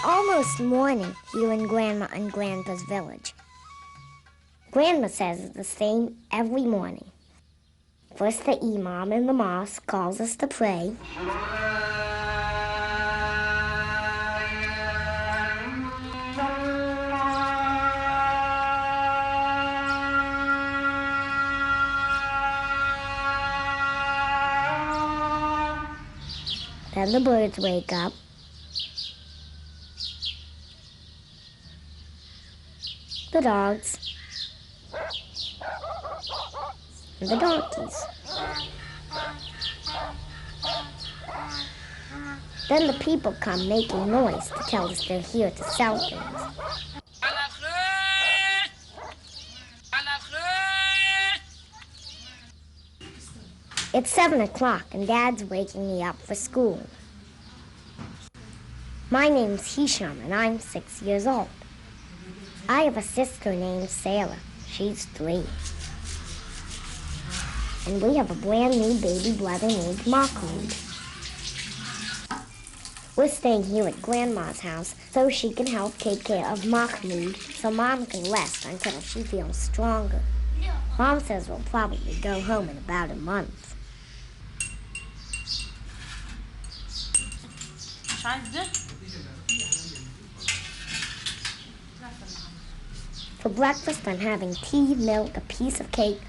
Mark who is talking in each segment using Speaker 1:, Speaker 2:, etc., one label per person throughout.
Speaker 1: almost morning here in Grandma and Grandpa's village. Grandma says it's the same every morning. First, the imam in the mosque calls us to pray. Then the birds wake up. The dogs. And the donkeys. Then the people come making noise to tell us they're here to sell things. It's 7 o'clock and Dad's waking me up for school. My name's Hisham and I'm 6 years old. I have a sister named Sarah. She's 3. And we have a brand new baby brother named Mahmoud. We're staying here at Grandma's house so she can help take care of Mahmoud so Mom can rest until she feels stronger. Mom says we'll probably go home in about a month. For breakfast, I'm having tea, milk, a piece of cake,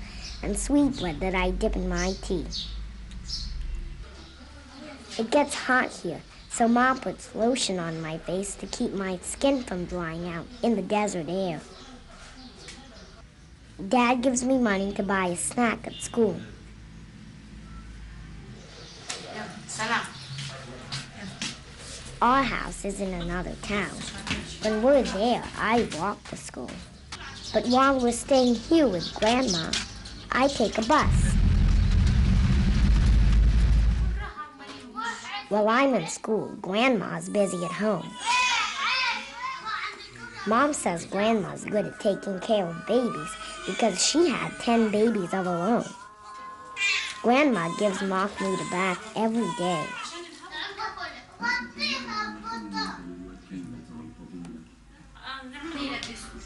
Speaker 1: and sweet bread that I dip in my tea. It gets hot here, so Mom puts lotion on my face to keep my skin from drying out in the desert air. Dad gives me money to buy a snack at school. Our house is in another town. When we're there, I walk to school. But while we're staying here with Grandma, I take a bus. While I'm in school, Grandma's busy at home. Mom says Grandma's good at taking care of babies because she had 10 babies of her own. Grandma gives Mahmoud a bath every day.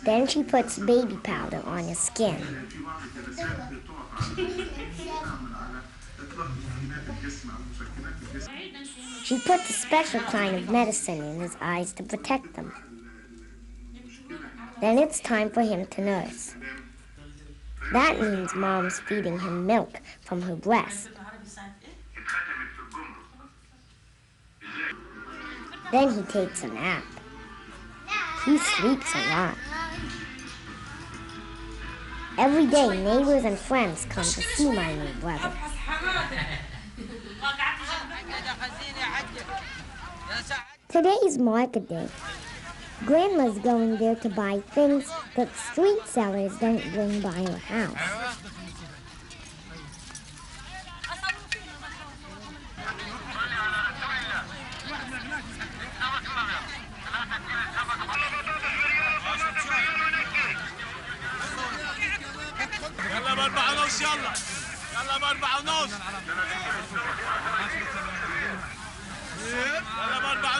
Speaker 1: Then she puts baby powder on his skin. She puts a special kind of medicine in his eyes to protect them. Then it's time for him to nurse. That means Mom's feeding him milk from her breast. Then he takes a nap. He sleeps a lot. Every day, neighbors and friends come to see my new brother. Today is market day. Grandma's going there to buy things that street sellers don't bring by her house.
Speaker 2: يلا باربعة ونص يلا يلا باربعة ونص يلا باربعة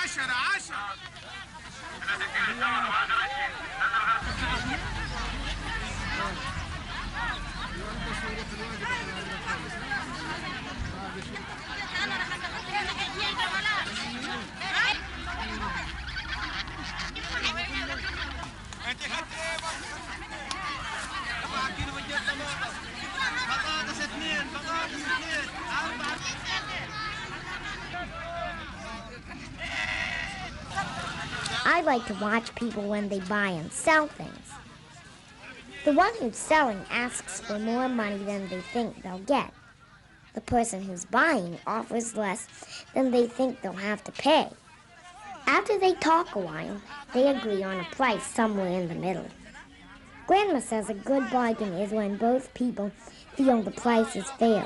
Speaker 2: 10
Speaker 1: I like to watch people when they buy and sell things. The one who's selling asks for more money than they think they'll get. The person who's buying offers less than they think they'll have to pay. After they talk a while, they agree on a price somewhere in the middle. Grandma says a good bargain is when both people feel the price is fair.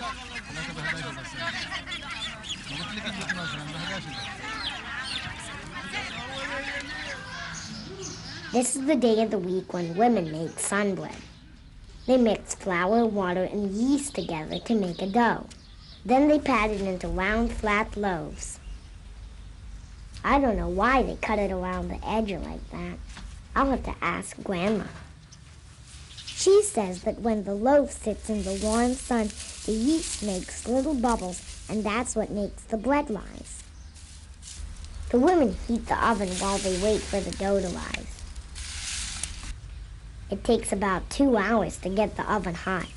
Speaker 1: This is the day of the week when women make sunbread. They mix flour, water, and yeast together to make a dough. Then they pat it into round, flat loaves. I don't know why they cut it around the edge like that. I'll have to ask Grandma. She says that when the loaf sits in the warm sun, the yeast makes little bubbles, and that's what makes the bread rise. The women heat the oven while they wait for the dough to rise. It takes about 2 hours to get the oven hot.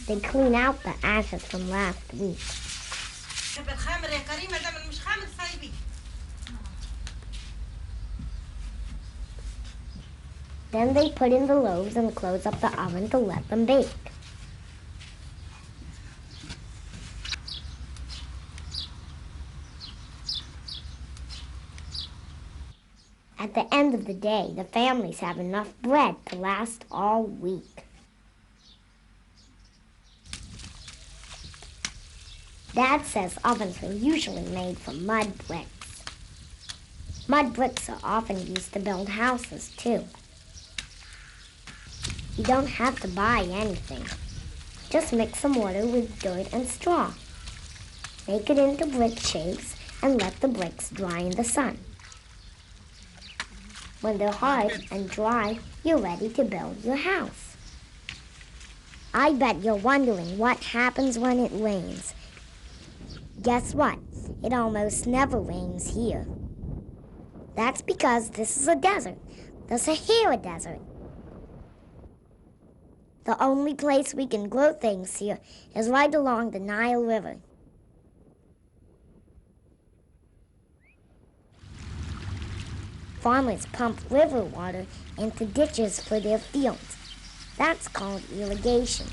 Speaker 1: They clean out the ashes from last week. Then they put in the loaves and close up the oven to let them bake. At the end of the day, the families have enough bread to last all week. Dad says ovens are usually made from mud bricks. Mud bricks are often used to build houses, too. You don't have to buy anything. Just mix some water with dirt and straw. Make it into brick shapes and let the bricks dry in the sun. When they're hard and dry, you're ready to build your house. I bet you're wondering what happens when it rains. Guess what? It almost never rains here. That's because this is a desert, the Sahara Desert. The only place we can grow things here is right along the Nile River. Farmers pump river water into ditches for their fields. That's called irrigation.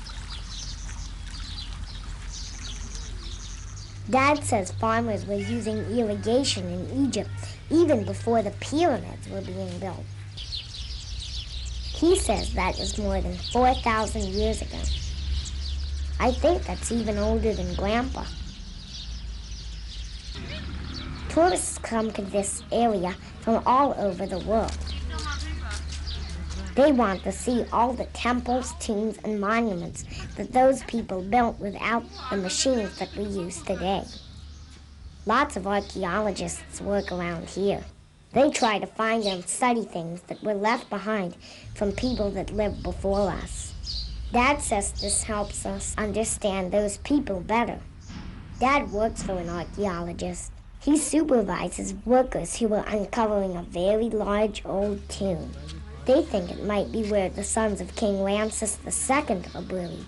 Speaker 1: Dad says farmers were using irrigation in Egypt even before the pyramids were being built. He says that is more than 4,000 years ago. I think that's even older than Grandpa. Tourists come to this area from all over the world. They want to see all the temples, tombs, and monuments that those people built without the machines that we use today. Lots of archaeologists work around here. They try to find and study things that were left behind from people that lived before us. Dad says this helps us understand those people better. Dad works for an archaeologist. He supervises workers who are uncovering a very large old tomb. They think it might be where the sons of King Ramses II are buried.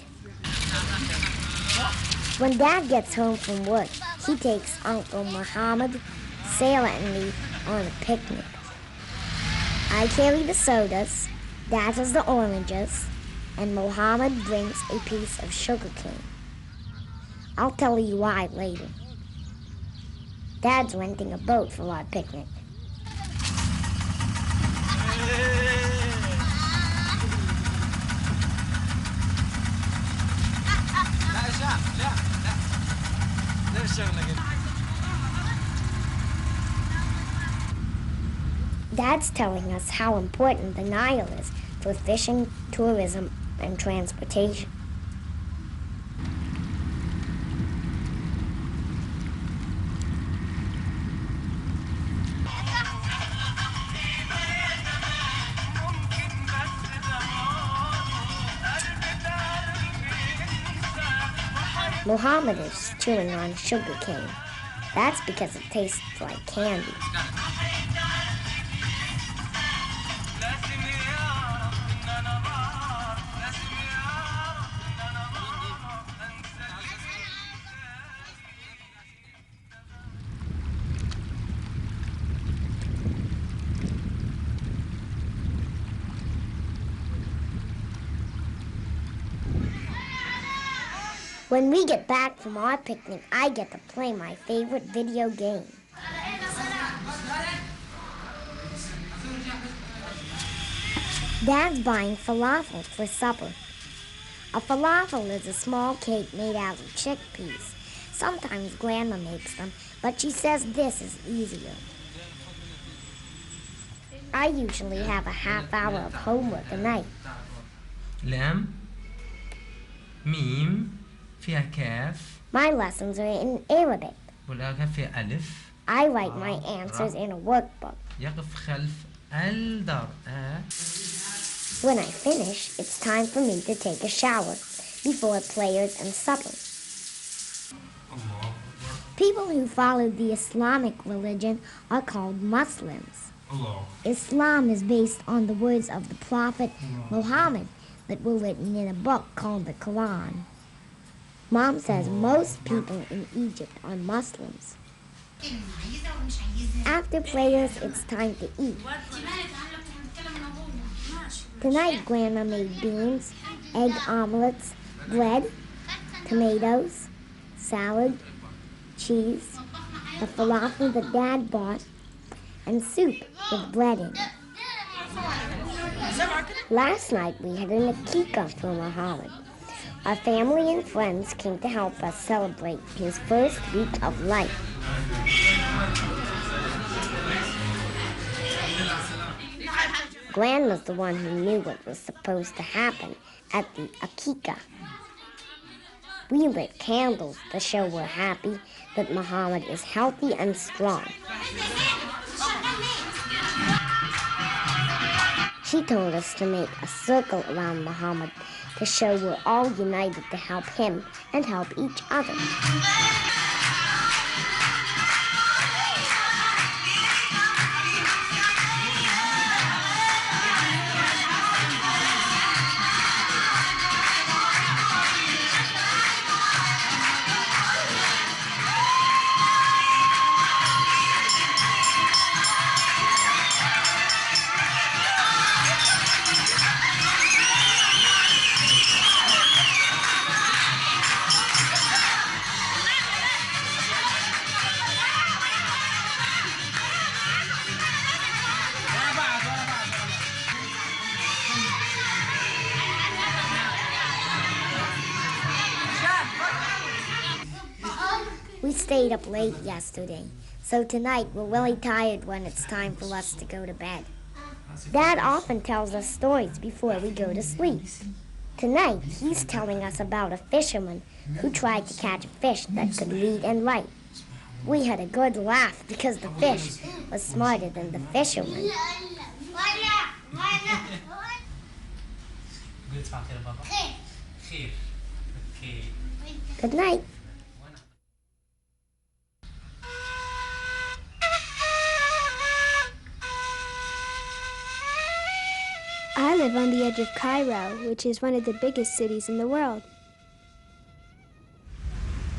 Speaker 1: When Dad gets home from work, he takes Uncle Muhammad, Sarah, and me on a picnic. I carry the sodas, Dad has the oranges, and Muhammad brings a piece of sugar cane. I'll tell you why later. Dad's renting a boat for our picnic. Dad's telling us how important the Nile is for fishing, tourism, and transportation. Muhammad is chewing on sugar cane. That's because it tastes like candy. When we get back from our picnic, I get to play my favorite video game. Dad's buying falafel for supper. A falafel is a small cake made out of chickpeas. Sometimes Grandma makes them, but she says this is easier. I usually have a half hour of homework a night.
Speaker 3: لام ميم فيها كاف
Speaker 1: My lessons are in Arabic.
Speaker 3: والكاف فيها ألف
Speaker 1: I write my answers in a workbook.
Speaker 3: يقف خلف الدار
Speaker 1: When I finish, it's time for me to take a shower before prayers and supper. People who follow the Islamic religion are called Muslims. Islam is based on the words of the Prophet Muhammad that were written in a book called the Quran. Mom says most people in Egypt are Muslims. After prayers, it's time to eat. Tonight, Grandma made beans, egg omelets, bread, tomatoes, salad, cheese, a falafel that Dad bought, and soup with bread in it. Last night, we had an akika for Muhammad. Our family and friends came to help us celebrate his first week of life. Glenn was the one who knew what was supposed to happen at the akika. We lit candles to show we're happy that Muhammad is healthy and strong. She told us to make a circle around Muhammad to show we're all united to help him and help each other. We stayed up late yesterday, so tonight we're really tired when it's time for us to go to bed. Dad often tells us stories before we go to sleep. Tonight, he's telling us about a fisherman who tried to catch a fish that could read and write. We had a good laugh because the fish was smarter than the fisherman. Good night.
Speaker 4: I live on the edge of Cairo, which is one of the biggest cities in the world.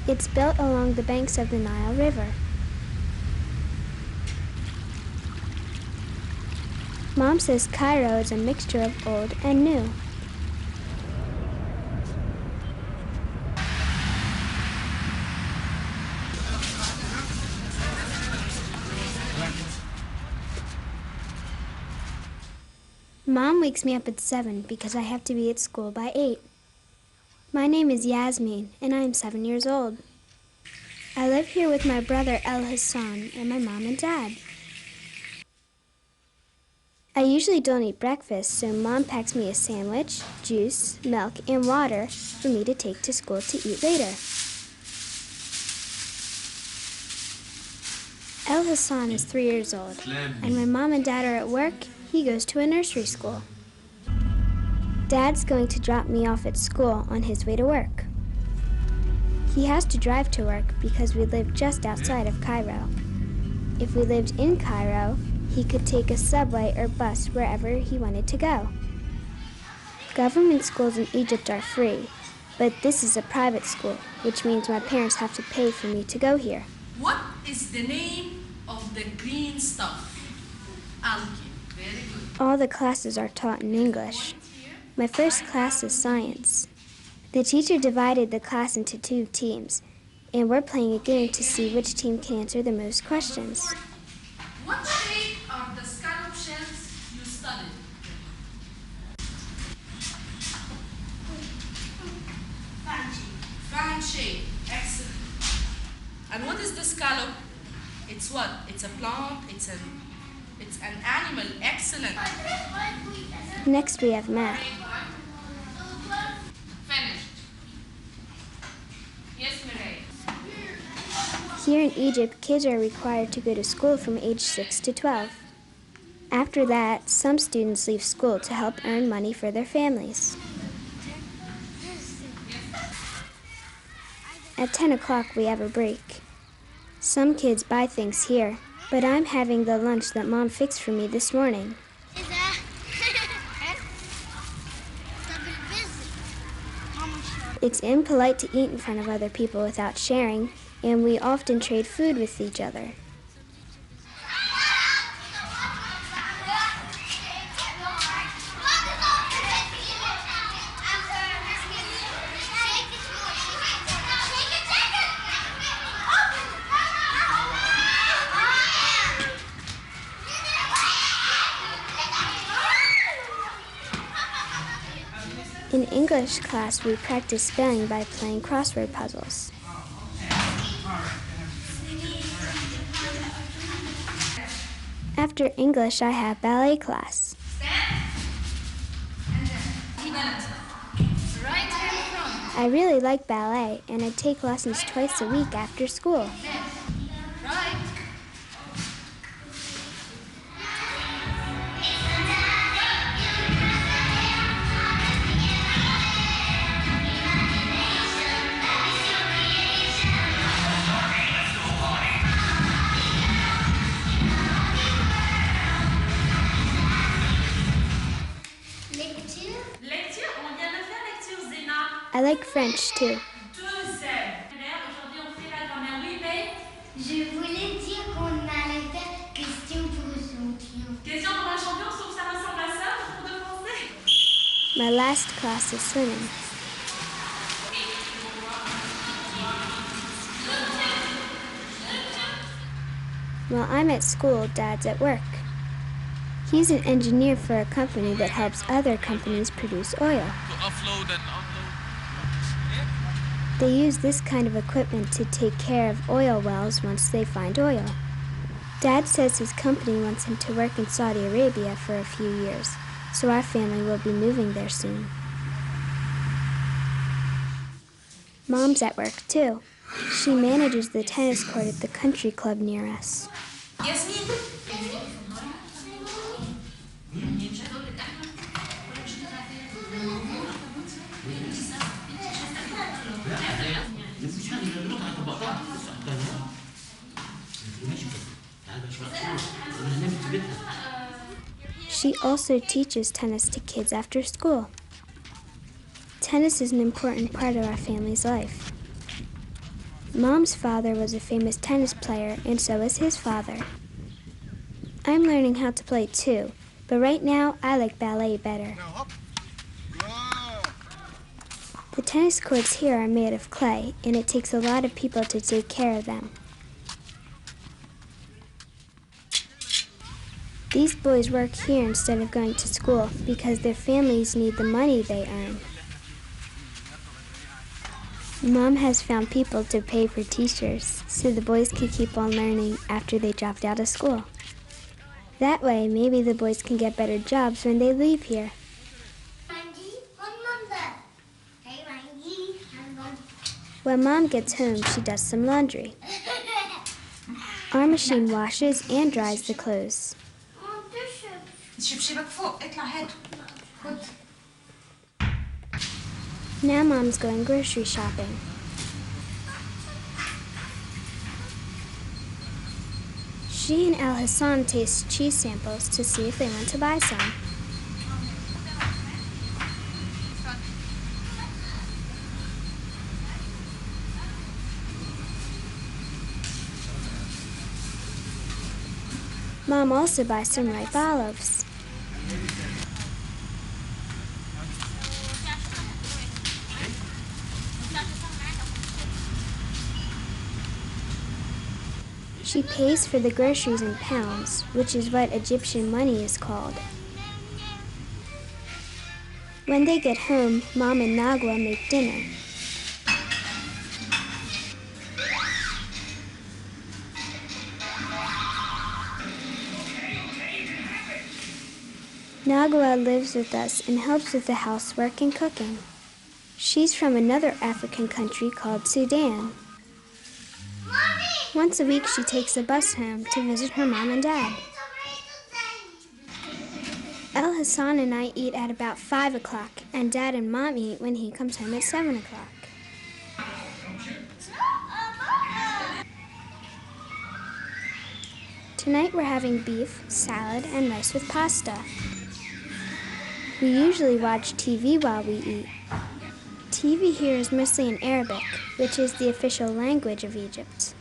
Speaker 4: It's built along the banks of the Nile River. Mom says Cairo is a mixture of old and new. Mom wakes me up at 7 because I have to be at school by 8. My name is Yasmin, and I am 7 years old. I live here with my brother El Hassan and my mom and dad. I usually don't eat breakfast, so Mom packs me a sandwich, juice, milk, and water for me to take to school to eat later. El Hassan is 3 years old, and when Mom and Dad are at work, he goes to a nursery school. Dad's going to drop me off at school on his way to work. He has to drive to work because we live just outside of Cairo. If we lived in Cairo, he could take a subway or bus wherever he wanted to go. Government schools in Egypt are free, but this is a private school, which means my parents have to pay for me to go here.
Speaker 5: What is the name of the green stuff? Algae. Very good.
Speaker 4: All the classes are taught in English. My first class is science. The teacher divided the class into 2 teams, and we're playing a game to see which team can answer the most questions.
Speaker 5: What shape are the scallop shells you studied? Fan shape. Excellent. And what is the scallop? It's what? It's a plant. It's an animal. Excellent.
Speaker 4: Next we have math. Here in Egypt, kids are required to go to school from age 6 to 12. After that, some students leave school to help earn money for their families. At 10 o'clock, we have a break. Some kids buy things here, but I'm having the lunch that Mom fixed for me this morning. It's impolite to eat in front of other people without sharing, and we often trade food with each other. In English class, we practice spelling by playing crossword puzzles. After English, I have ballet class. I really like ballet, and I take lessons twice a week after school. I like French too.
Speaker 6: Je voulais dire qu'on allait faire question pour le champion.
Speaker 5: Question pour un champion, sauf que ça ressemble à ça, pour de français.
Speaker 4: My last class is swimming. While I'm at school, Dad's at work. He's an engineer for a company that helps other companies produce oil.
Speaker 2: To offload and unload.
Speaker 4: They use this kind of equipment to take care of oil wells once they find oil. Dad says his company wants him to work in Saudi Arabia for a few years, so our family will be moving there soon. Mom's at work too. She manages the tennis court at the country club near us. She also teaches tennis to kids after school. Tennis is an important part of our family's life. Mom's father was a famous tennis player, and so is his father. I'm learning how to play too, but right now I like ballet better. The tennis courts here are made of clay, and it takes a lot of people to take care of them. These boys work here instead of going to school because their families need the money they earn. Mom has found people to pay for teachers so the boys can keep on learning after they dropped out of school. That way, maybe the boys can get better jobs when they leave here. When Mom gets home, she does some laundry. Our machine washes and dries the clothes. Now Mom's going grocery shopping. She and Al Hassan taste cheese samples to see if they want to buy some. Mom also buys some ripe olives. She pays for the groceries in pounds, which is what Egyptian money is called. When they get home, Mom and Nagwa make dinner. Nagwa lives with us and helps with the housework and cooking. She's from another African country called Sudan.
Speaker 6: Mommy!
Speaker 4: Once a week, she takes a bus home to visit her mom and dad. El Hassan and I eat at about 5 o'clock, and Dad and Mom eat when he comes home at 7 o'clock. Tonight we're having beef, salad, and rice with pasta. We usually watch TV while we eat. TV here is mostly in Arabic, which is the official language of Egypt.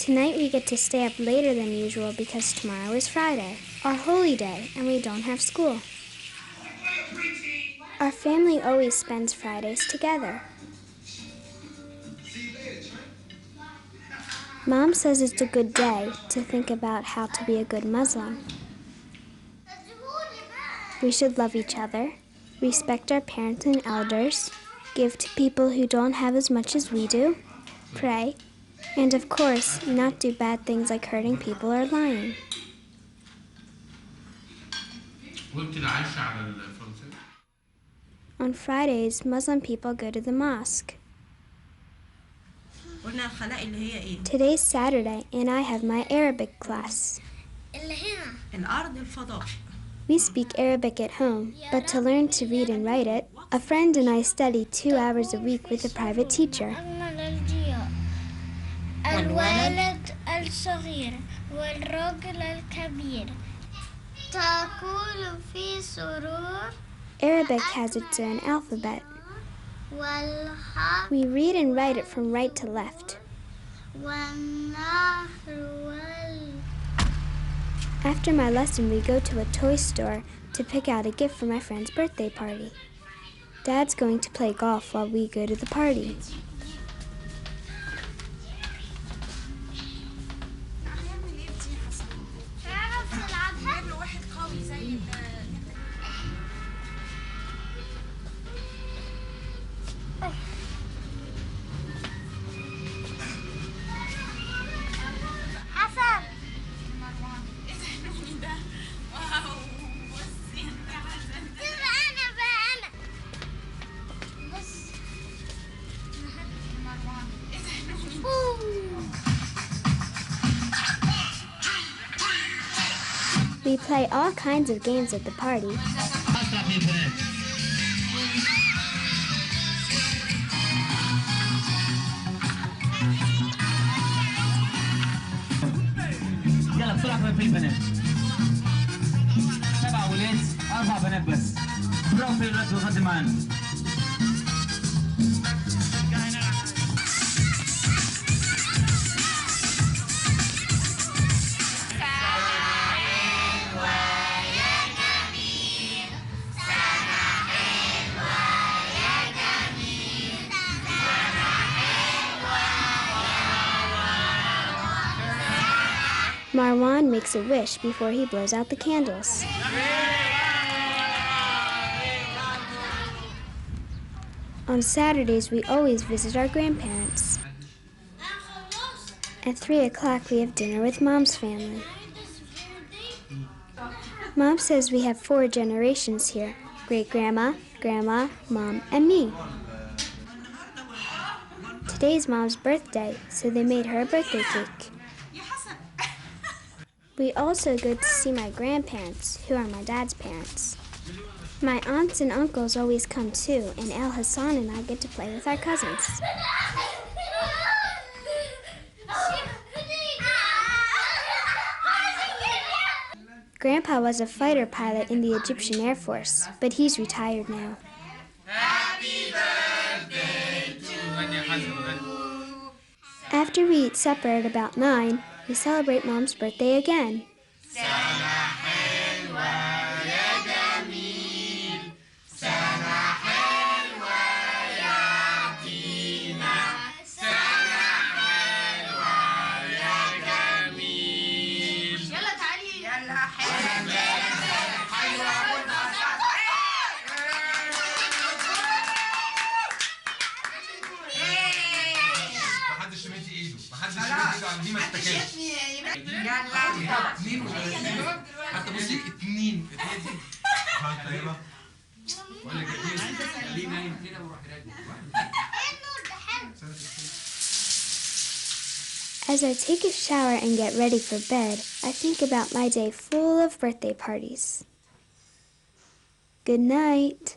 Speaker 4: Tonight we get to stay up later than usual because tomorrow is Friday, our holy day, and we don't have school. Our family always spends Fridays together. Mom says it's a good day to think about how to be a good Muslim. We should love each other, respect our parents and elders, give to people who don't have as much as we do, pray, and of course, not do bad things like hurting people or lying. On Fridays, Muslim people go to the mosque. Today's Saturday, and I have my Arabic class. We speak Arabic at home, but to learn to read and write it, a friend and I study 2 hours a week with a private teacher.
Speaker 6: الولد الصغير والرجل الكبير تقول في سرور.
Speaker 4: Arabic has its own alphabet. We read and write it from right to left. After my lesson, we go to a toy store to pick out a gift for my friend's birthday party. Dad's going to play golf while we go to the party. We play all kinds of games at the party.
Speaker 7: يلا بسرعة في البنات 7 ولاد 4 بنات بس برافو في الولاد وغد معانا
Speaker 4: Marwan makes a wish before he blows out the candles. On Saturdays, we always visit our grandparents. At 3 o'clock, we have dinner with Mom's family. Mom says we have 4 generations here: great-grandma, grandma, Mom, and me. Today's Mom's birthday, so they made her a birthday cake. We also go to see my grandparents, who are my dad's parents. My aunts and uncles always come too, and El Hassan and I get to play with our cousins. Grandpa was a fighter pilot in the Egyptian Air Force, but he's retired now.
Speaker 2: Happy birthday to you.
Speaker 4: After we eat supper at about 9, we celebrate Mom's birthday again.
Speaker 2: دي ما تتكلمش يلا 2 ولا حتى بصي 2 طيبه ولا كتير خليه نايم كده وروح راجع
Speaker 4: As I take a shower and get ready for bed, I think about my day full of birthday parties. Good night.